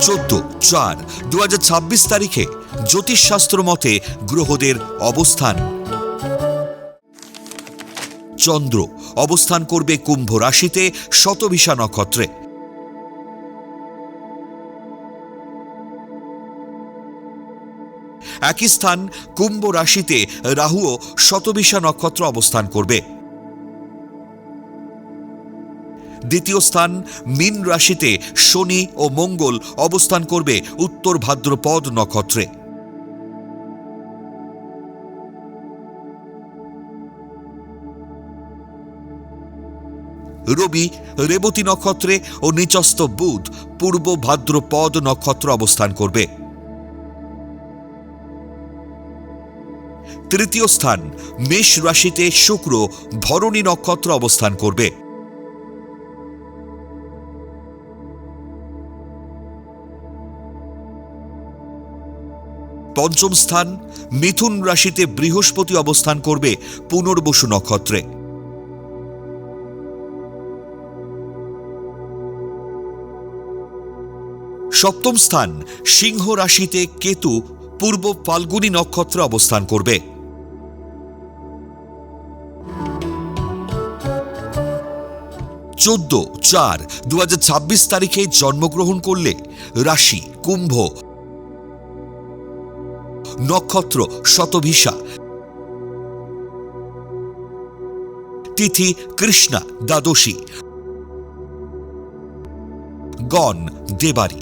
14/4/2026 তারিখে জ্যোতিষশাস্ত্র মতে গ্রহদের অবস্থান। চন্দ্র অবস্থান করবে কুম্ভ রাশিতে শতভিষা নক্ষত্রে। একই স্থান কুম্ভ রাশিতে রাহুও শতভিষা নক্ষত্র অবস্থান করবে। দ্বিতীয় স্থান মীন রাশিতে শনি ও মঙ্গল অবস্থান করবে উত্তর ভাদ্রপদ নক্ষত্রে। রবি রেবতী নক্ষত্রে ও নিচস্থ বুধ পূর্ব ভাদ্রপদ নক্ষত্র অবস্থান করবে। তৃতীয় স্থান মেষ রাশিতে শুক্র ভরণী নক্ষত্র অবস্থান করবে। পঞ্চম স্থান মিথুন রাশিতে বৃহস্পতি অবস্থান করবে পুনর্বসু নক্ষত্রে। সপ্তম স্থান সিংহ রাশিতে কেতু পূর্ব ফাল্গুনী নক্ষত্রে অবস্থান করবে। 14/4/2026 তারিখে জন্মগ্রহণ করলে রাশি কুম্ভ, নক্ষত্র শতভিষা, তিথি কৃষ্ণা দ্বাদশী, গণ দেবারী।